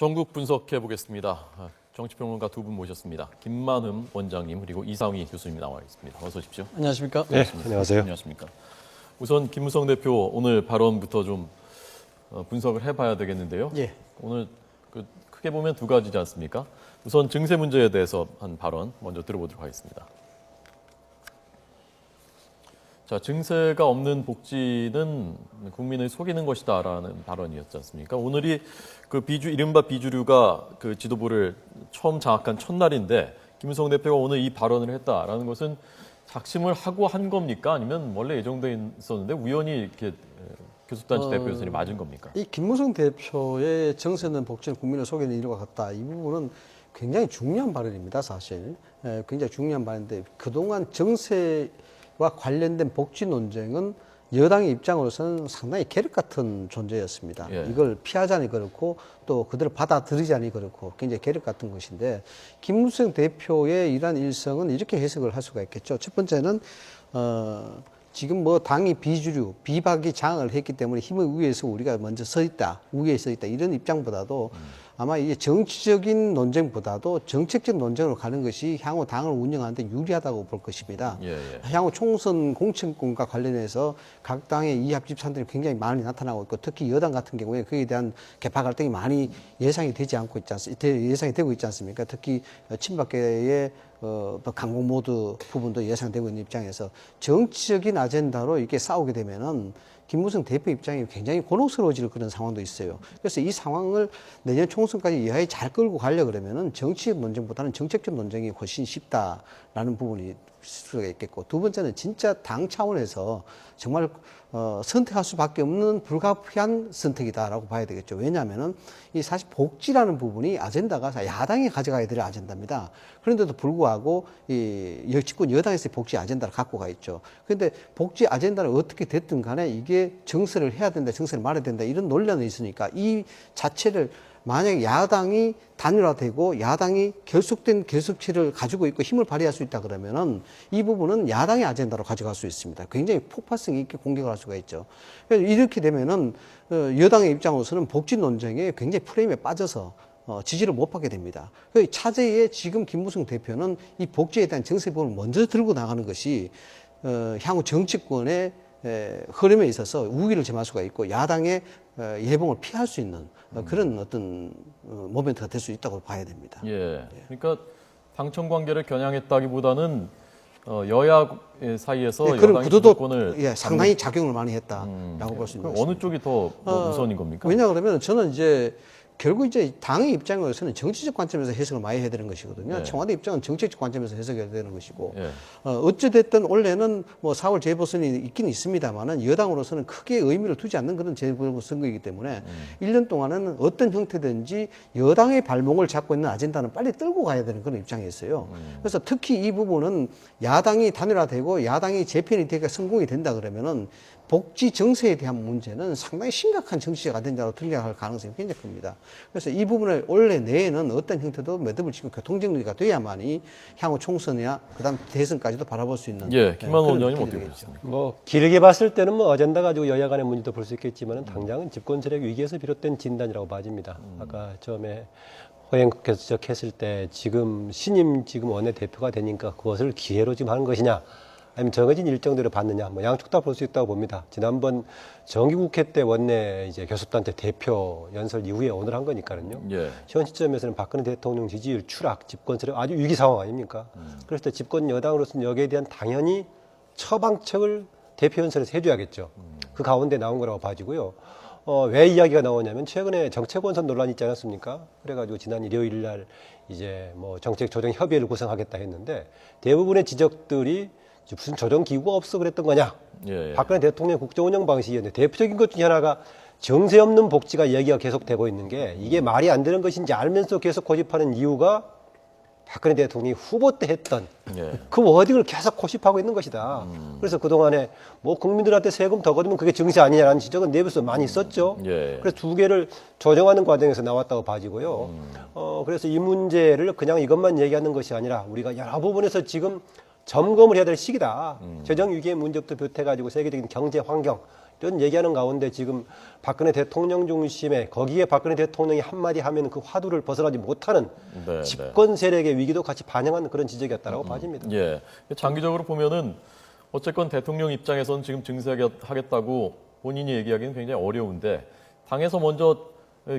전국 분석해 보겠습니다. 정치평론가 두 분 모셨습니다. 김만흠 원장님 그리고 이상희 교수님 나와 있습니다. 어서 오십시오. 안녕하십니까? 네, 안녕하세요. 안녕하십니까. 우선 김무성 대표 오늘 발언부터 좀 분석을 해봐야 되겠는데요. 예. 오늘 크게 보면 두 가지지 않습니까? 우선 증세 문제에 대해서 한 발언 먼저 들어보도록 하겠습니다. 자, 증세가 없는 복지는 국민을 속이는 것이다라는 발언이었지 않습니까? 오늘이 이른바 비주류가 그 지도부를 처음 장악한 첫날인데 김무성 대표가 오늘 이 발언을 했다라는 것은 작심을 하고 한 겁니까? 아니면 원래 예정돼 있었는데 우연히 이렇게 교섭단체 대표선이 맞은 겁니까? 이 김무성 대표의 정세는 복지는 국민을 속이는 일과 같다. 이 부분은 굉장히 중요한 발언입니다, 사실. 굉장히 중요한 발언인데 그동안 정세와 관련된 복지 논쟁은 여당의 입장으로서는 상당히 계륵 같은 존재였습니다. 예. 이걸 피하자니 그렇고 또 그들을 받아들이자니 그렇고 굉장히 계륵 같은 것인데 김무성 대표의 이러한 일성은 이렇게 해석을 할 수가 있겠죠. 첫 번째는 지금 뭐 당이 비주류, 비박이 장을 했기 때문에 힘의 위에서 우리가 먼저 서 있다, 우위에 서 있다 이런 입장보다도 아마 이게 정치적인 논쟁보다도 정책적 논쟁으로 가는 것이 향후 당을 운영하는데 유리하다고 볼 것입니다. 예, 예. 향후 총선 공천권과 관련해서 각 당의 이합 집산들이 굉장히 많이 나타나고 있고 특히 여당 같은 경우에 그에 대한 개파 갈등이 많이 예상이 되지 않고 예상이 되고 있지 않습니까? 특히 친박계의 또 강공 모드 부분도 예상되고 있는 입장에서 정치적인 아젠다로 이렇게 싸우게 되면은 김무성 대표 입장이 굉장히 곤혹스러워질 그런 상황도 있어요. 그래서 이 상황을 내년 총선까지 여하히 잘 끌고 가려 그러면은 정치적 논쟁보다는 정책적 논쟁이 훨씬 쉽다라는 부분이 있을 수가 있겠고 두 번째는 진짜 당 차원에서 정말 선택할 수밖에 없는 불가피한 선택이다라고 봐야 되겠죠. 왜냐하면은 이 사실 복지라는 부분이 아젠다가 야당이 가져가야 될 아젠다입니다. 그런데도 불구하고 이 집권 여당에서 복지 아젠다를 갖고 가 있죠. 그런데 복지 아젠다를 어떻게 됐든 간에 이게 정세를 해야 된다, 정세를 말아야 된다 이런 논란이 있으니까 이 자체를 만약에 야당이 단일화되고 야당이 결속된 결속체를 가지고 있고 힘을 발휘할 수 있다 그러면은 이 부분은 야당의 아젠다로 가져갈 수 있습니다. 굉장히 폭발성 있게 공격을 할 수가 있죠. 그래서 이렇게 되면은 여당의 입장으로서는 복지 논쟁에 굉장히 프레임에 빠져서 지지를 못 받게 됩니다. 그 차제에 지금 김무성 대표는 이 복지에 대한 정세 부분을 먼저 들고 나가는 것이 향후 정치권의 흐름에 있어서 우위를 점할 수가 있고 야당의 예봉을 피할 수 있는 그런 어떤 모멘트가 될 수 있다고 봐야 됩니다. 예. 그러니까 당청 관계를 겨냥했다기보다는 여야 사이에서 그런 여당이 구도도 주도권을 상당히 작용을 많이 했다라고 볼 수 있는 어느 것입니다. 쪽이 더 우선인 겁니까? 왜냐 그러면 저는 이제 결국 이제 당의 입장으로서는 정치적 관점에서 해석을 많이 해야 되는 것이거든요. 네. 청와대 입장은 정책적 관점에서 해석해야 되는 것이고 예. 어찌됐든 원래는 뭐 4월 재보선이 있긴 있습니다만은 여당으로서는 크게 의미를 두지 않는 그런 재보선거이기 때문에 1년 동안은 어떤 형태든지 여당의 발목을 잡고 있는 아젠다는 빨리 끌고 가야 되는 그런 입장이었어요. 그래서 특히 이 부분은 야당이 단일화되고 야당이 재편이 되기가 성공이 된다 그러면은 복지 정세에 대한 문제는 상당히 심각한 정치적 아젠다로 등장할 가능성이 굉장히 큽니다. 그래서 이 부분을 올해 내에는 어떤 형태도 매듭을 짓고 교통정리가 돼야만이 향후 총선이나 그다음 대선까지도 바라볼 수 있는 예, 김만흠 그런 원장님 길이 어떻게 되겠죠. 보십니까? 뭐 길게 봤을 때는 뭐 어젠다 가지고 여야 간의 문제도 볼 수 있겠지만 당장은 집권 세력 위기에서 비롯된 진단이라고 봐집니다. 아까 처음에 호행국께서 지적했을 때 지금 신임 원내 대표가 되니까 그것을 기회로 지금 하는 것이냐 아니면 정해진 일정대로 받느냐 뭐 양쪽 다 볼 수 있다고 봅니다. 지난번 정기국회 때 원내 이제 교섭단체 대표 연설 이후에 오늘 한 거니까요. 예. 현 시점에서는 박근혜 대통령 지지율 추락, 집권 세력 아주 위기 상황 아닙니까? 그랬을 때 집권 여당으로서는 여기에 대한 당연히 처방책을 대표 연설에서 해줘야겠죠. 그 가운데 나온 거라고 봐지고요. 왜 이야기가 나오냐면 최근에 정책 원선 논란이 있지 않았습니까? 그래가지고 지난 일요일 날 이제 뭐 정책 조정 협의회를 구성하겠다 했는데 대부분의 지적들이 무슨 조정 기구가 없어 그랬던 거냐? 예. 박근혜 대통령 국정운영 방식이었는데 대표적인 것 중에 하나가 정세 없는 복지가 얘기가 계속되고 있는 게 이게 말이 안 되는 것인지 알면서 계속 고집하는 이유가 박근혜 대통령이 후보 때 했던 예. 그 워딩을 계속 고집하고 있는 것이다. 그래서 그동안에 뭐 국민들한테 세금 더 걷으면 그게 정세 아니냐라는 지적은 내부에서 많이 있었죠. 예. 그래서 두 개를 조정하는 과정에서 나왔다고 봐지고요. 그래서 이 문제를 그냥 이것만 얘기하는 것이 아니라 우리가 여러 부분에서 지금 점검을 해야 될 시기다. 재정 위기의 문제부터 비롯해가지고 세계적인 경제 환경, 이런 얘기하는 가운데 지금 박근혜 대통령 중심에 거기에 박근혜 대통령이 한마디 하면 그 화두를 벗어나지 못하는 네, 집권 세력의 위기도 같이 반영한 그런 지적이었다고 봐집니다. 예. 장기적으로 보면은 어쨌건 대통령 입장에서는 지금 증세하겠다고 본인이 얘기하기는 굉장히 어려운데 당에서 먼저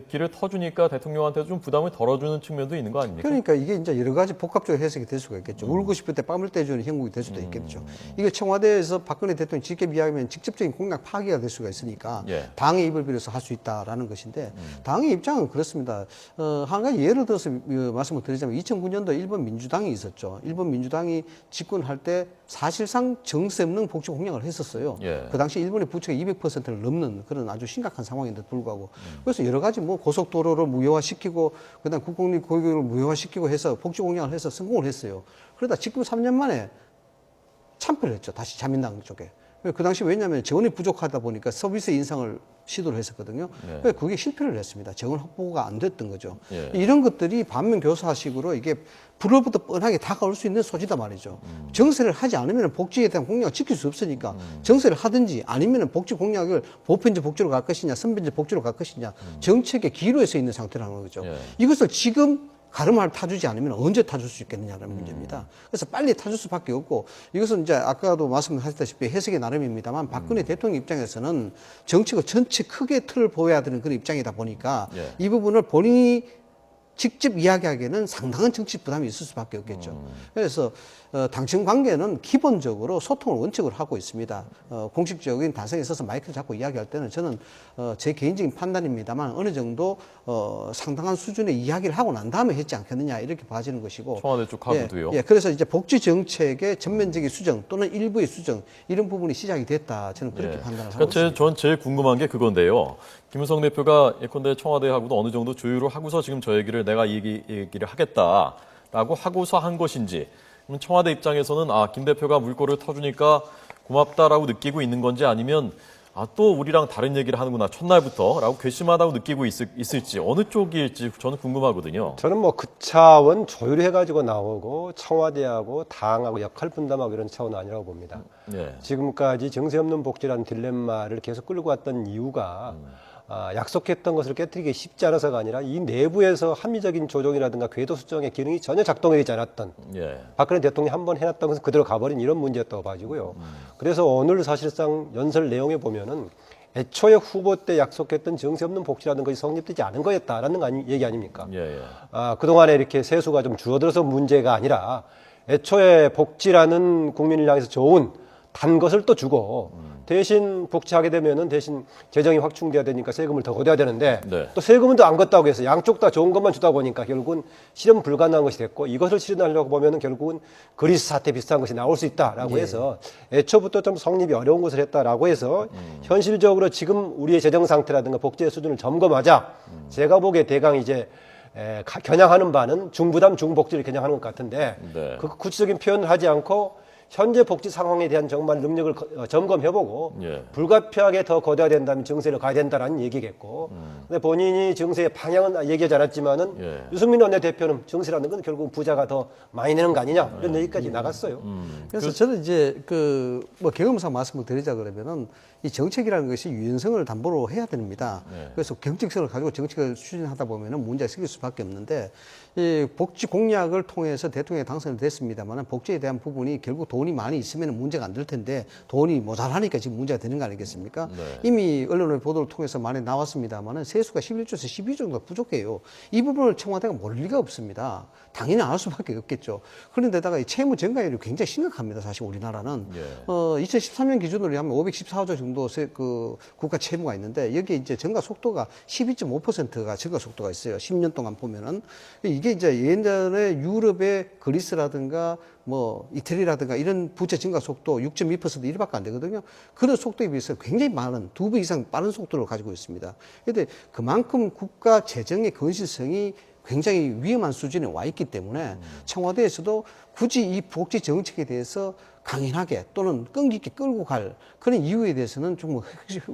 길을 터주니까 대통령한테도 좀 부담을 덜어주는 측면도 있는 거 아닙니까? 그러니까 이게 이제 여러 가지 복합적으로 해석이 될 수가 있겠죠. 울고 싶을 때 뺨을 떼주는 형국이 될 수도 있겠죠. 이게 청와대에서 박근혜 대통령이 직접 이야기하면 직접적인 공약 파기가 될 수가 있으니까 예. 당의 입을 빌어서 할 수 있다라는 것인데 당의 입장은 그렇습니다. 한 가지 예를 들어서 말씀을 드리자면 2009년도 일본 민주당이 있었죠. 일본 민주당이 집권할 때 사실상 정세 없는 복지 공약을 했었어요. 예. 그 당시 일본의 부채가 200%를 넘는 그런 아주 심각한 상황인데도 불구하고 그래서 여러 가지 뭐 고속도로를 무효화시키고 그다음 국공립 교육을 무효화시키고 해서 복지 공약을 해서 성공을 했어요. 그러다 지금 3년 만에 참패를 했죠. 다시 자민당 쪽에. 그 당시 왜냐하면 재원이 부족하다 보니까 서비스 인상을 시도를 했었거든요. 예. 그게 실패를 했습니다. 재원 확보가 안 됐던 거죠. 예. 이런 것들이 반면교사식으로 이게 불로부터 뻔하게 다가올 수 있는 소지다 말이죠. 정세를 하지 않으면 복지에 대한 공약을 지킬 수 없으니까 정세를 하든지 아니면 복지 공약을 보편적 복지로 갈 것이냐 선변적 복지로 갈 것이냐 정책의 기로에 서 있는 상태라는 거죠. 예. 이것을 지금 가름을 타주지 않으면 언제 타줄 수 있겠느냐는 문제입니다. 그래서 빨리 타줄 수밖에 없고 이것은 이제 아까도 말씀하셨다시피 해석의 나름입니다만 박근혜 대통령 입장에서는 정책의 전체 크게 틀을 보여야 되는 그런 입장이다 보니까 예. 이 부분을 본인이 직접 이야기하기에는 상당한 정치 부담이 있을 수밖에 없겠죠. 그래서 당청 관계는 기본적으로 소통을 원칙으로 하고 있습니다. 공식적인 단성에 있어서 마이크를 잡고 이야기할 때는 저는 제 개인적인 판단입니다만 어느 정도 상당한 수준의 이야기를 하고 난 다음에 했지 않겠느냐 이렇게 봐지는 것이고 청와대 쪽하고도요. 예, 그래서 이제 복지 정책의 전면적인 수정 또는 일부의 수정 이런 부분이 시작이 됐다. 저는 그렇게 판단을 하고 있습니다. 전 제일 궁금한 게 그건데요. 김무성 대표가 예컨대 청와대하고도 어느 정도 조율을 하고서 지금 저 얘기를 내가 얘기를 하겠다라고 하고서 한 것인지 그럼 청와대 입장에서는 김 대표가 물꼬를 터주니까 고맙다라고 느끼고 있는 건지 아니면 또 우리랑 다른 얘기를 하는구나 첫날부터라고 괘씸하다고 느끼고 있을지 어느 쪽일지 저는 궁금하거든요. 저는 뭐 그 차원 조율해가지고 나오고 청와대하고 당하고 역할 분담하고 이런 차원은 아니라고 봅니다. 예. 지금까지 정세 없는 복지라는 딜레마를 계속 끌고 왔던 이유가 약속했던 것을 깨뜨리기 쉽지 않아서가 아니라 이 내부에서 합리적인 조정이라든가 궤도 수정의 기능이 전혀 작동되지 않았던 예. 박근혜 대통령이 한 번 해놨던 것은 그대로 가버린 이런 문제였다고 봐지고요. 그래서 오늘 사실상 연설 내용에 보면은 애초에 후보 때 약속했던 정세 없는 복지라는 것이 성립되지 않은 거였다라는 얘기 아닙니까? 예. 그동안에 이렇게 세수가 좀 줄어들어서 문제가 아니라 애초에 복지라는 국민을 향해서 좋은 단 것을 또 주고 대신 복지하게 되면은 대신 재정이 확충돼야 되니까 세금을 더 걷어야 되는데 네. 또 세금은 또 안 걷다고 해서 양쪽 다 좋은 것만 주다 보니까 결국은 실현 불가능한 것이 됐고 이것을 실현하려고 보면은 결국은 그리스 사태 비슷한 것이 나올 수 있다라고 해서 애초부터 좀 성립이 어려운 것을 했다라고 해서 현실적으로 지금 우리의 재정 상태라든가 복지의 수준을 점검하자 제가 보기에 대강 이제 겨냥하는 바는 중부담 중복지를 겨냥하는 것 같은데 네. 그 구체적인 표현을 하지 않고 현재 복지 상황에 대한 정말 능력을 점검해보고 예. 불가피하게 더 거둬야 된다면 정세를 가야 된다라는 얘기겠고 근데 본인이 정세의 방향은 얘기하지 않았지만은 예. 유승민 원내대표는 정세라는 건 결국 부자가 더 많이 내는 거 아니냐 이런 얘기까지 나갔어요. 그래서 저는 이제 뭐 경험상 말씀을 드리자 그러면은 이 정책이라는 것이 유연성을 담보로 해야 됩니다. 네. 그래서 경직성을 가지고 정책을 추진하다 보면은 문제가 생길 수밖에 없는데 이 복지 공약을 통해서 대통령이 당선이 됐습니다만 복지에 대한 부분이 결국 돈이 많이 있으면 문제가 안 될 텐데 돈이 모자라니까 지금 문제가 되는 거 아니겠습니까? 네. 이미 언론의 보도를 통해서 많이 나왔습니다만 세수가 11조에서 12조 정도 부족해요. 이 부분을 청와대가 모를 리가 없습니다. 당연히 알 수밖에 없겠죠. 그런데다가 이 채무 증가율이 굉장히 심각합니다. 사실 우리나라는. 예. 2013년 기준으로 하면 514조 정도 그 국가 채무가 있는데 여기에 이제 증가 속도가 12.5%가 증가 속도가 있어요. 10년 동안 보면은 이게 이제 예전에 유럽의 그리스라든가 뭐 이태리라든가 이런 부채 증가 속도 6.2% 이밖에 안 되거든요. 그런 속도에 비해서 굉장히 많은 2배 이상 빠른 속도를 가지고 있습니다. 그런데 그만큼 국가 재정의 건실성이 굉장히 위험한 수준에 와 있기 때문에 청와대에서도 굳이 이 복지 정책에 대해서 강인하게 또는 끈기 있게 끌고 갈 그런 이유에 대해서는 좀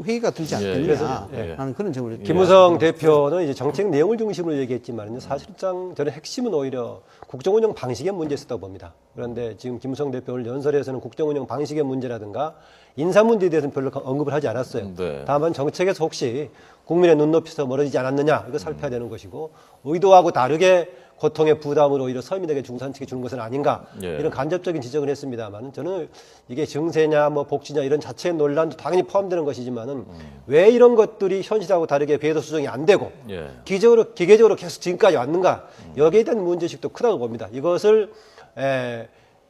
회의가 들지 예, 않겠냐 예. 라는 그런 점을 김무성 대표는 이제 정책 내용을 중심으로 얘기했지만 사실상 저는 핵심은 오히려 국정운영 방식의 문제에 있었다고 봅니다. 그런데 지금 김무성 대표 오늘 연설에서는 국정운영 방식의 문제라든가 인사 문제에 대해서는 별로 언급을 하지 않았어요. 네. 다만 정책에서 혹시 국민의 눈높이에서 멀어지지 않았느냐 이거 살펴야 되는 것이고 의도하고 다르게 고통의 부담으로 오히려 서민에게 중산층에 주는 것은 아닌가 예. 이런 간접적인 지적을 했습니다만 저는 이게 증세냐 뭐 복지냐 이런 자체의 논란도 당연히 포함되는 것이지만은 왜 이런 것들이 현실하고 다르게 배도 수정이 안 되고 예. 기계적으로 계속 지금까지 왔는가 여기에 대한 문제식도 크다고 봅니다. 이것을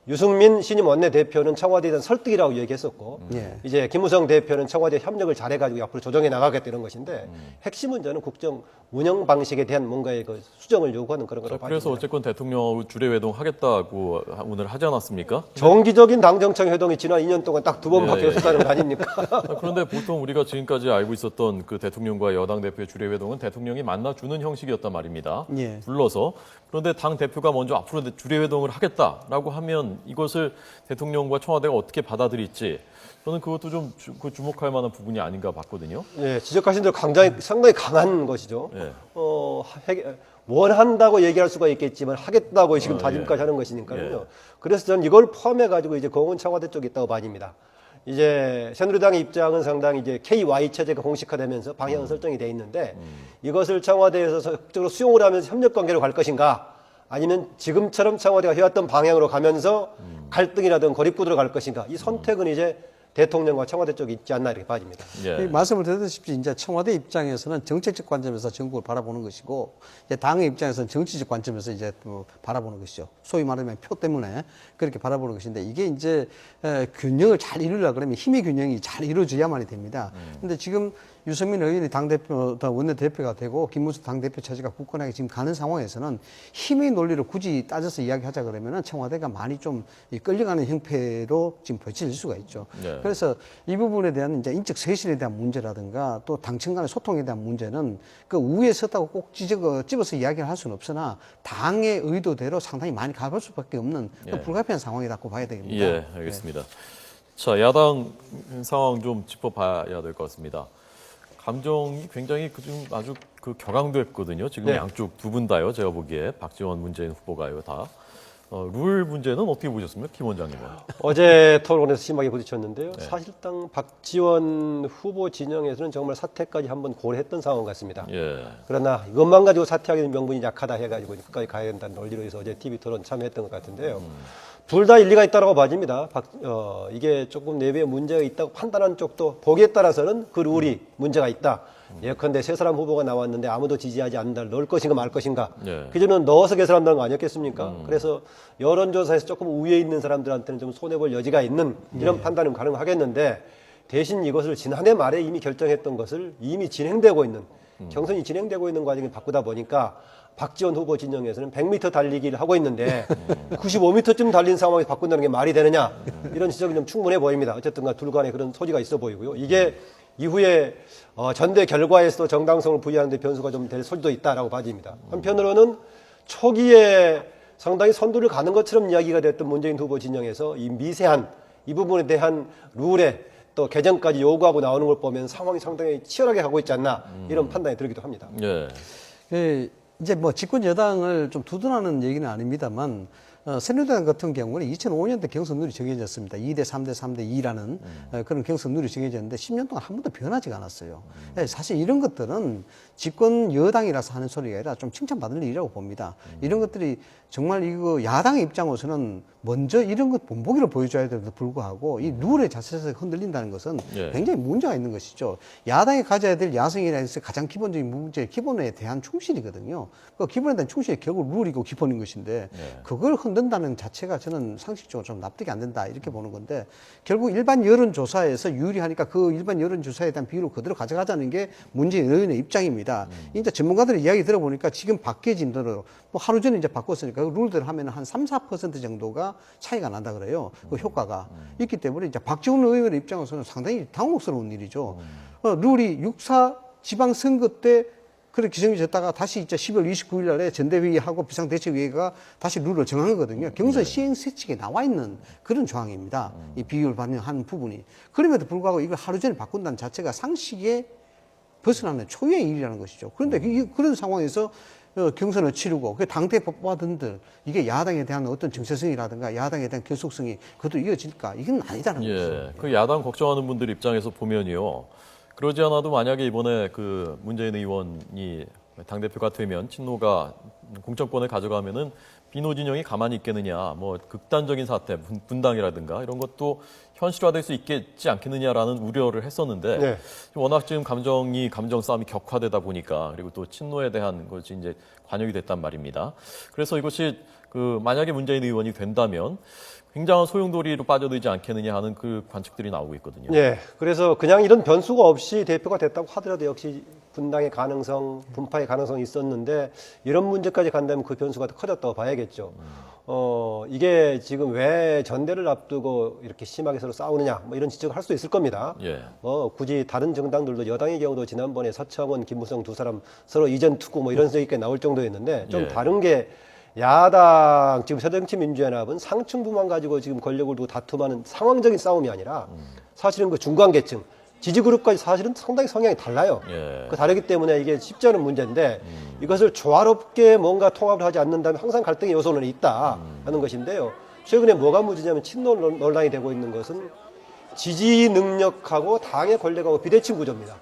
유승민 신임 원내대표는 청와대에 대한 설득이라고 얘기했었고 예. 이제 김무성 대표는 청와대 협력을 잘해가지고 앞으로 조정해 나가겠다 이런 것인데 핵심은 저는 국정 운영 방식에 대한 뭔가의 그 수정을 요구하는 그런 거라고 그래서 봐집니다. 어쨌건 대통령 주례회동 하겠다고 오늘 하지 않았습니까? 정기적인 당정청 회동이 지난 2년 동안 딱 2번밖에 예, 예. 없었다는 거 아닙니까? 그런데 보통 우리가 지금까지 알고 있었던 그 대통령과 여당 대표의 주례회동은 대통령이 만나주는 형식이었단 말입니다. 예. 불러서. 그런데 당 대표가 먼저 앞으로 주례회동을 하겠다라고 하면 이것을 대통령과 청와대가 어떻게 받아들일지 저는 그것도 좀 주목할 만한 부분이 아닌가 봤거든요. 예, 지적하신 대로 상당히 강한 것이죠. 예. 원한다고 얘기할 수가 있겠지만 하겠다고 지금 다짐까지 하는 것이니까요. 그래서 저는 이걸 포함해 가지고 이제 공은 청와대 쪽에 있다고 봐집니다. 이제 새누리당의 입장은 상당히 이제 KY 체제가 공식화되면서 방향 설정이 돼 있는데 이것을 청와대에서 적극적으로 수용을 하면서 협력 관계로 갈 것인가 아니면 지금처럼 청와대가 해왔던 방향으로 가면서 갈등이라든 고립구도로 갈 것인가 이 선택은 이제 대통령과 청와대 쪽에 있지 않나 이렇게 봐집니다. 예. 이 말씀을 드렸다시피 이제 청와대 입장에서는 정책적 관점에서 정부를 바라보는 것이고 이제 당의 입장에서는 정치적 관점에서 이제 또 바라보는 것이죠. 소위 말하면 표 때문에 그렇게 바라보는 것인데 이게 이제 균형을 잘 이루려고 그러면 힘의 균형이 잘 이루어져야만이 됩니다. 근데 지금 유승민 의원이 당대표, 원내대표가 되고 김문수 당대표 체제가 굳건하게 지금 가는 상황에서는 힘의 논리를 굳이 따져서 이야기하자 그러면은 청와대가 많이 좀 끌려가는 형태로 지금 펼쳐질 수가 있죠. 네. 그래서 이 부분에 대한 이제 인적 쇄신에 대한 문제라든가 또 당청 간의 소통에 대한 문제는 그 우위에 섰다고 꼭 집어서 이야기를 할 수는 없으나 당의 의도대로 상당히 많이 가볼 수밖에 없는 예. 불가피한 상황이라고 봐야 되겠습니다. 예, 알겠습니다. 자, 야당 상황 좀 짚어봐야 될 것 같습니다. 감정이 굉장히 좀 아주 격앙됐거든요. 지금 네. 양쪽 두 분 다요. 제가 보기에 박지원, 문재인 후보가요 다. 룰 문제는 어떻게 보셨습니까, 김 원장님은? 어제 토론에서 심하게 부딪혔는데요. 사실상 박지원 후보 진영에서는 정말 사퇴까지 한번 고려했던 상황 같습니다. 예. 그러나 이것만 가지고 사퇴하기는 명분이 약하다 해가지고 끝까지 가야 된다는 논리로 해서 어제 TV 토론 참여했던 것 같은데요. 둘 다 일리가 있다고 봐집니다. 이게 조금 내부에 문제가 있다고 판단한 쪽도 보기에 따라서는 그 룰이 문제가 있다. 예컨대 세 사람 후보가 나왔는데 아무도 지지하지 않는다. 넣을 것인가 말 것인가. 예. 그전에는 넣어서 개설한다는 거 아니었겠습니까? 그래서 여론조사에서 조금 우위에 있는 사람들한테는 좀 손해볼 여지가 있는 이런 판단은 가능하겠는데 대신 이것을 지난해 말에 이미 결정했던 것을 이미 진행되고 있는 경선이 진행되고 있는 과정을 바꾸다 보니까 박지원 후보 진영에서는 100m 달리기를 하고 있는데 95m쯤 달린 상황에서 바꾼다는 게 말이 되느냐 이런 지적이 좀 충분해 보입니다. 어쨌든 둘 간에 그런 소지가 있어 보이고요. 이게 이후에 전대 결과에서도 정당성을 부여하는 데 변수가 좀 될 소지도 있다라고 봐집니다. 한편으로는 초기에 상당히 선두를 가는 것처럼 이야기가 됐던 문재인 후보 진영에서 이 미세한 이 부분에 대한 룰에 또 개정까지 요구하고 나오는 걸 보면 상황이 상당히 치열하게 가고 있지 않나 이런 판단이 들기도 합니다. 예. 이제 뭐 집권 여당을 좀 두둔하는 얘기는 아닙니다만 새누리당 같은 경우는 2005년대 경선 룰이 정해졌습니다. 2대 3대 3대 2라는 그런 경선 룰이 정해졌는데 10년 동안 한 번도 변하지가 않았어요. 사실 이런 것들은 집권 여당이라서 하는 소리가 아니라 좀 칭찬받을 일이라고 봅니다. 이런 것들이 정말 이거 야당의 입장으로서는 먼저 이런 것 본보기를 보여줘야 되는데도 불구하고 이 룰의 자체에서 흔들린다는 것은 예. 굉장히 문제가 있는 것이죠. 야당이 가져야 될 야성이라서 가장 기본적인 문제, 기본에 대한 충실이거든요. 그 기본에 대한 충실이 결국 룰이고 기본인 것인데 그걸 흔든다는 자체가 저는 상식적으로 좀 납득이 안 된다 이렇게 보는 건데 결국 일반 여론조사에서 유리하니까 그 일반 여론조사에 대한 비율을 그대로 가져가자는 게 문재인 의원의 입장입니다. 이제 전문가들의 이야기 들어보니까 지금 바뀌어진 대로 뭐 하루 전에 이제 바꿨으니까 그 룰대로 하면 한 3-4% 정도가 차이가 난다 그래요. 그 효과가 있기 때문에 이제 박지원 의원의 입장에서는 상당히 당혹스러운 일이죠. 룰이 6.4 지방선거 때 그렇게 기정해졌다가 다시 이제 12월 29일 날에 전대회의하고 비상대책회의가 다시 룰을 정한 거거든요. 경선 시행세칙에 나와 있는 그런 조항입니다. 이 비율 반영하는 부분이. 그럼에도 불구하고 이걸 하루 전에 바꾼다는 자체가 상식에 벗어나는 초유의 일이라는 것이죠. 그런데 그런 상황에서 경선을 치르고 그 당대표 뽑아둔들 이게 야당에 대한 어떤 정체성이라든가 야당에 대한 결속성이 그것도 이어질까? 이건 아니다는 거죠. 예, 그 야당 걱정하는 분들 입장에서 보면요. 그러지 않아도 만약에 이번에 그 문재인 의원이 당대표가 되면 친노가 공천권을 가져가면은 비노 진영이 가만히 있겠느냐, 뭐 극단적인 사태, 분당이라든가 이런 것도 현실화될 수 있겠지 않겠느냐라는 우려를 했었는데 네. 워낙 지금 감정 싸움이 격화되다 보니까 그리고 또 친노에 대한 것이 이제 관여가 됐단 말입니다. 그래서 이것이 그 만약에 문재인 의원이 된다면 굉장한 소용돌이로 빠져들지 않겠느냐 하는 그 관측들이 나오고 있거든요. 예. 그래서 그냥 이런 변수가 없이 대표가 됐다고 하더라도 역시 분당의 가능성, 분파의 가능성이 있었는데 이런 문제까지 간다면 그 변수가 더 커졌다고 봐야겠죠. 이게 지금 왜 전대를 앞두고 이렇게 심하게 서로 싸우느냐, 뭐 이런 지적을 할 수 있을 겁니다. 예. 굳이 다른 정당들도 여당의 경우도 지난번에 서청원, 김무성 두 사람 서로 이전 투구 뭐 이런 얘기가 나올 정도였는데 좀 예. 다른 게 야당 지금 새정치민주연합은 상층부만 가지고 지금 권력을 두고 다툼하는 상황적인 싸움이 아니라 사실은 그 중간계층 지지그룹까지 사실은 상당히 성향이 달라요. 예. 그 다르기 때문에 이게 쉽지 않은 문제인데 이것을 조화롭게 뭔가 통합을 하지 않는다면 항상 갈등의 요소는 있다 하는 것인데요. 최근에 뭐가 문제냐면 친노 논란이 되고 있는 것은 지지 능력하고 당의 권력하고 비대칭 구조입니다.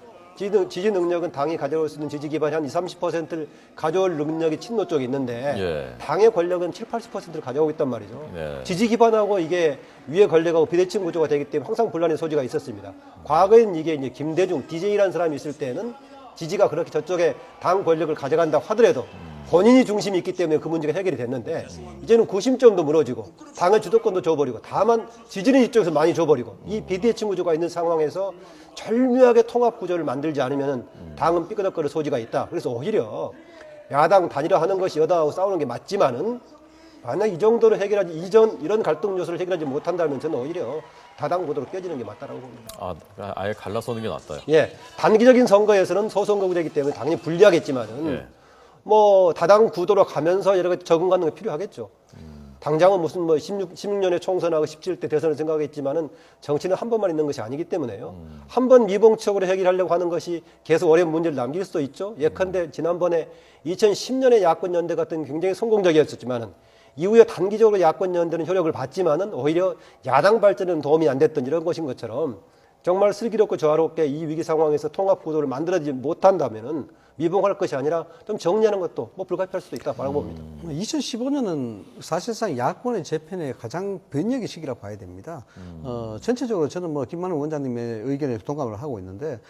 지지 능력은 당이 가져올 수 있는 지지 기반이 한 20, 30%를 가져올 능력이 친노 쪽에 있는데 예. 당의 권력은 7, 80%를 가져오고 있단 말이죠. 네. 지지 기반하고 이게 위에 권력하고 비대칭 구조가 되기 때문에 항상 분란의 소지가 있었습니다. 과거에는 이게 이제 김대중, DJ라는 사람이 있을 때는 지지가 그렇게 저쪽에 당 권력을 가져간다고 하더라도 본인이 중심이 있기 때문에 그 문제가 해결이 됐는데 이제는 구심점도 무너지고 당의 주도권도 줘버리고 다만 지지는 이쪽에서 많이 줘버리고 이 비대칭 구조가 있는 상황에서 절묘하게 통합 구조를 만들지 않으면 당은 삐끄덕거릴 소지가 있다. 그래서 오히려 야당 단일화하는 것이 여당하고 싸우는 게 맞지만은 만약 이 정도로 해결하지 이런 갈등 요소를 해결하지 못한다면 저는 오히려 다당 구도로 껴지는 게 맞다라고 봅니다. 아예 갈라서는 게 낫다요. 예, 단기적인 선거에서는 소선거구제이기 때문에 당연히 불리하겠지만은 예. 뭐 다당 구도로 가면서 여러 가지 적응하는 게 필요하겠죠. 당장은 무슨 뭐 16년에 총선하고 17대 대선을 생각했지만은 정치는 한 번만 있는 것이 아니기 때문에요. 한 번 미봉책으로 해결하려고 하는 것이 계속 어려운 문제를 남길 수도 있죠. 예컨대 지난번에 2010년에 야권 연대 같은 굉장히 성공적이었지만은 이후에 단기적으로 야권 연대는 효력을 받지만은 오히려 야당 발전에는 도움이 안 됐던 이런 것인 것처럼 정말 슬기롭고 조화롭게 이 위기 상황에서 통합 구도를 만들어지지 못한다면은 미봉할 것이 아니라 좀 정리하는 것도 뭐 불가피할 수도 있다 바라고 봅니다. 2015년은 사실상 야권의 재편의 가장 변혁의 시기라고 봐야 됩니다. 전체적으로 저는 뭐 김만우 원장님의 의견에 동감을 하고 있는데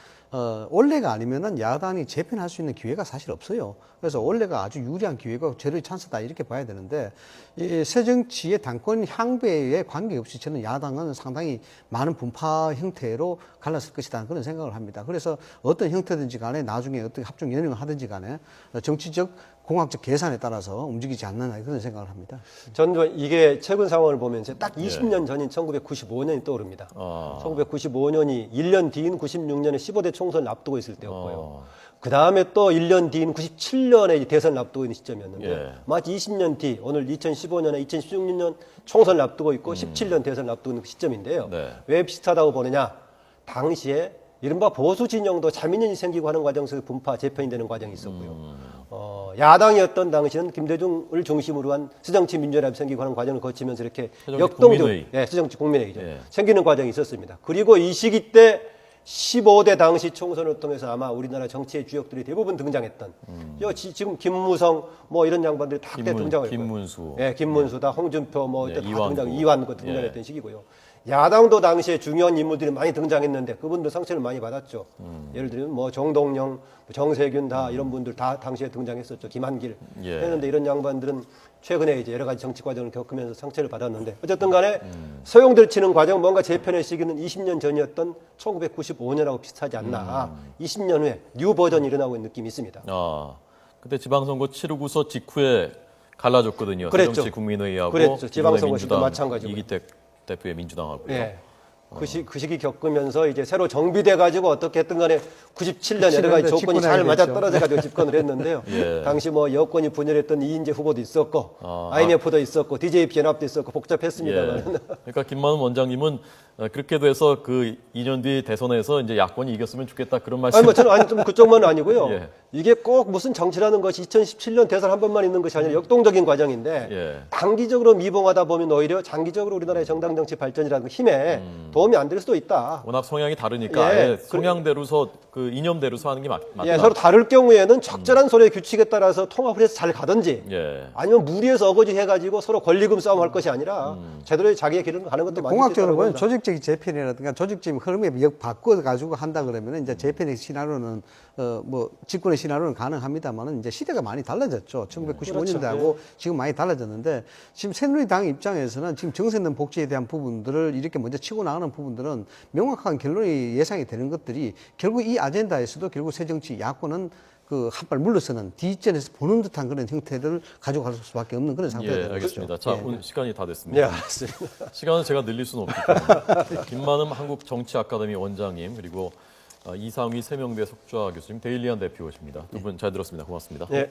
올해가 아니면은 야당이 재편할 수 있는 기회가 사실 없어요. 그래서 올해가 아주 유리한 기회고 제로의 찬스다 이렇게 봐야 되는데 이 새정치의 당권 향배에 관계없이 저는 야당은 상당히 많은 분파 형태로 갈랐을 것이다 그런 생각을 합니다. 그래서 어떤 형태든지 간에 나중에 어떻게 합종 연영을 하든지 간에 정치적 공학적 계산에 따라서 움직이지 않는 그런 생각을 합니다. 저는 이게 최근 상황을 보면 딱 20년 전인 1995년이 떠오릅니다. 1995년이 1년 뒤인 96년에 15대 총선을 앞두고 있을 때였고요. 그 다음에 또 1년 뒤인 97년에 대선을 앞두고 있는 시점이었는데 예. 마치 20년 뒤 오늘 2015년에 2016년 총선을 앞두고 있고 17년 대선을 앞두고 있는 시점인데요. 네. 왜 비슷하다고 보느냐? 당시에 이른바 보수 진영도 자민련이 생기고 하는 과정 속에 분파 재편이 되는 과정이 있었고요. 야당이었던 당시는 김대중을 중심으로 한 새정치민주연합이 생기고 하는 과정을 거치면서 이렇게 국민회의. 새정치 국민회의죠. 예. 생기는 과정이 있었습니다. 그리고 이 시기 때 15대 당시 총선을 통해서 아마 우리나라 정치의 주역들이 대부분 등장했던 지금 김무성 뭐 이런 양반들이 다 그때 등장했고요. 김문수. 예, 김문수다, 홍준표 뭐 이때 다 이완구. 이완구 등장했던 시기고요. 야당도 당시에 중요한 인물들이 많이 등장했는데 그분들 상처를 많이 받았죠. 예를 들면 뭐 정동영, 정세균 다 이런 분들 다 당시에 등장했었죠. 김한길 예. 했는데 이런 양반들은 최근에 이제 여러 가지 정치 과정을 겪으면서 상처를 받았는데 어쨌든 간에 소용돌이 치는 과정 뭔가 재편의 시기는 20년 전이었던 1995년하고 비슷하지 않나. 20년 후에 뉴 버전이 일어나고 있는 느낌이 있습니다. 그때 지방선거 치르고서 직후에 갈라졌거든요. 그랬죠. 새정치 국민회의하고 그랬죠. 지방선거 민주당, 시도 마찬가지고요. 이기택 대표의 민주당하고요. 예. 그 시기 겪으면서 이제 새로 정비돼 가지고 어떻게 했든 간에 97년 여러 가지 97년대 조건이 잘 집권하게 맞아 됐죠. 떨어져 가지고 집권을 했는데요. 예. 당시 뭐 여권이 분열했던 이인재 후보도 있었고 IMF도 있었고 DJP 연합도 있었고 복잡했습니다만. 예. 그러니까 김만은 원장님은 그렇게 돼서 그 2년 뒤 대선에서 이제 야권이 이겼으면 좋겠다 그런 말씀. 아니 뭐 저는 좀 그쪽만은 아니고요. 예. 이게 꼭 무슨 정치라는 것이 2017년 대선 한 번만 있는 것이 아니라 역동적인 과정인데 예. 단기적으로 미봉하다 보면 오히려 장기적으로 우리나라의 정당 정치 발전이라는 힘에 도움이 안 될 수도 있다. 워낙 성향이 다르니까 예. 아예 성향대로서 그 이념대로서 하는 게 맞다. 예, 서로 다를 경우에는 적절한 서로의 규칙에 따라서 통합을 해서 잘 가든지 예. 아니면 무리해서 어거지 해가지고 서로 권리금 싸움할 것이 아니라 제대로 자기의 길을 가는 것도 맞을 수 공학적으로 있다고 보면 봅니다. 조직적인 재편이라든가 조직적인 흐름에 바꿔 가지고 한다 그러면 이제 재편의 시나리오는 뭐 집권의 시나리오는 가능합니다만은 이제 시대가 많이 달라졌죠. 1995년대하고 지금 많이 달라졌는데 지금 새누리당 입장에서는 지금 정세는 복지에 대한 부분들을 이렇게 먼저 치고 나가는 부분들은 명확한 결론이 예상이 되는 것들이 결국 이 아젠다에서도 결국 새정치 야권은 그 한 발 물러서는 뒷전에서 보는 듯한 그런 형태를 가져갈 수밖에 없는 그런 상태가 예, 되는 알겠습니다. 거죠. 자, 오늘 시간이 다 네, 됐습니다. 알았습니다. 시간은 제가 늘릴 수는 없기 때문에 김만음 한국정치아카데미 원장님 그리고 이상휘 세명대 석좌 교수님 데일리안 대표이십니다. 두 분 잘 들었습니다. 고맙습니다. 예.